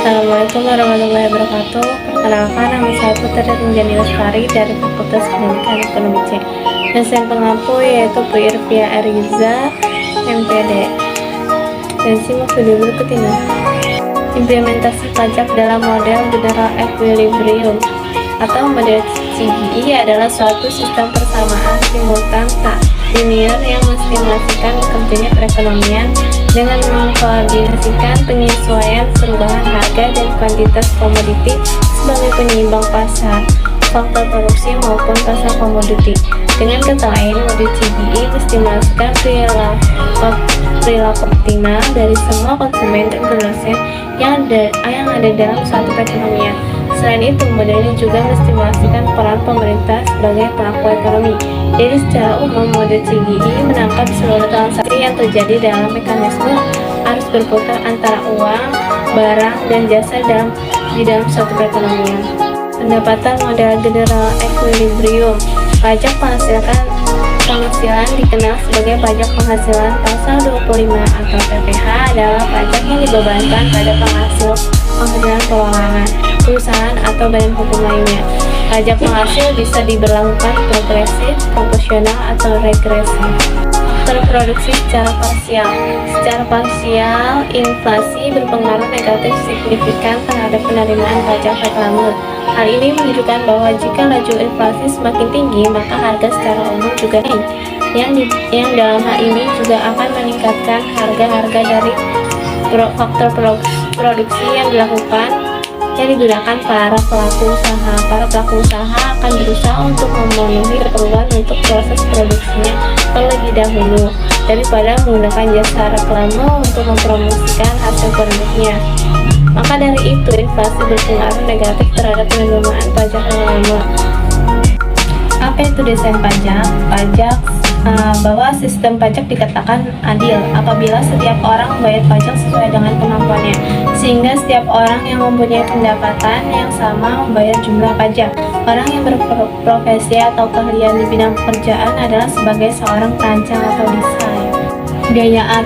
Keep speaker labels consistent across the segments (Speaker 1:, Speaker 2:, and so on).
Speaker 1: Assalamualaikum warahmatullahi wabarakatuh. Perkenalkan, nama saya Putri Rinjani Lestari dari Fakultas Pendidikan Ekonomi C. Dosen pengampu yaitu Bu Irvia Ariza, MPD. Dan simak video berikut ini. Implementasi pajak dalam model General Equilibrium atau model CGI adalah suatu sistem persamaan simultan tak linear yang menstimulasikan bekerjanya perekonomian dengan mengkoordinasikan penyesuaian perubahan harga dan kuantitas komoditi sebagai penyeimbang pasar, faktor produksi maupun pasar komoditi. Dengan kata lain, model CGI menstimulasikan perilaku optimal dari semua konsumen dan produsen yang ada dalam suatu perekonomian. Selain itu, model ini juga menstimulasikan peran pemerintah sebagai pelaku ekonomi. Jadi secara umum, model CGI menangkap seluruh transaksi yang terjadi dalam mekanisme arus berputar antara uang, barang, dan jasa di dalam suatu perekonomian. Pendapatan model General Equilibrium. Pajak penghasilan dikenal sebagai pajak penghasilan pasal 25 atau PPh adalah pajak yang dibebankan pada penghasilan perorangan, perusahaan, atau badan hukum lainnya. Pajak penghasil bisa diberlakukan progresif, proporsional, atau regresif. Terproduksi secara parsial. Secara parsial, inflasi berpengaruh negatif signifikan terhadap penerimaan pajak reklame. Hal ini menunjukkan bahwa jika laju inflasi semakin tinggi, maka harga secara umum juga naik. Yang dalam hal ini juga akan meningkatkan harga-harga dari faktor produksi yang digunakan para pelaku usaha. Para pelaku usaha akan berusaha untuk memenuhi keperluan untuk proses produksinya terlebih dahulu daripada menggunakan jasa reklame untuk mempromosikan hasil produknya. Maka dari itu, inflasi berpengaruh negatif terhadap penerimaan pajak reklame. Apa itu desain pajak? Bahwa sistem pajak dikatakan adil apabila setiap orang membayar pajak sesuai dengan kemampuannya, sehingga setiap orang yang mempunyai pendapatan yang sama membayar jumlah pajak. Orang yang berprofesi atau keahlian di bidang pekerjaan adalah sebagai seorang perancang atau desain. Biaya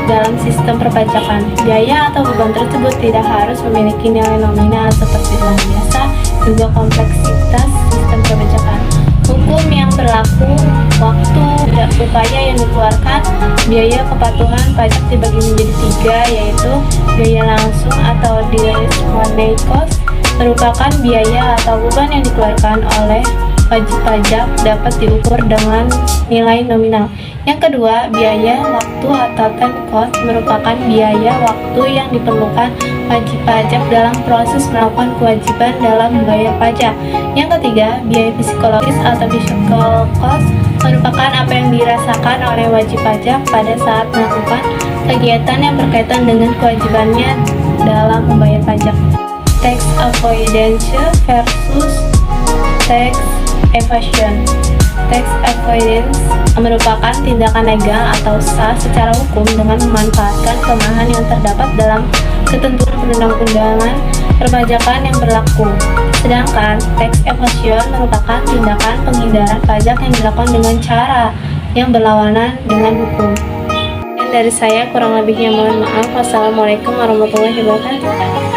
Speaker 1: dalam sistem perpajakan. Biaya atau beban tersebut tidak harus memiliki nilai nominal seperti uang biasa, juga kompleksitas sistem perpajakan. Hukum yang berlaku, waktu, upaya yang dikeluarkan. Biaya kepatuhan pajak dibagi menjadi 3, yaitu biaya langsung atau direct money cost, merupakan biaya atau beban yang dikeluarkan oleh wajib pajak, dapat diukur dengan nilai nominal. Yang kedua, biaya waktu atau time cost, merupakan biaya waktu yang diperlukan wajib pajak dalam proses melakukan kewajiban dalam membayar pajak. Yang ketiga, biaya psikologis atau physical cost, merupakan apa yang dirasakan oleh wajib pajak pada saat melakukan kegiatan yang berkaitan dengan kewajibannya dalam membayar pajak. Tax avoidance versus tax evasion. Tax avoidance merupakan tindakan legal atau sah secara hukum dengan memanfaatkan kelemahan yang terdapat dalam ketentuan perundang-undangan perpajakan yang berlaku. Sedangkan tax evasion merupakan tindakan penghindaran pajak yang dilakukan dengan cara yang berlawanan dengan hukum. Dan dari saya, kurang lebihnya mohon maaf. Wassalamualaikum warahmatullahi wabarakatuh.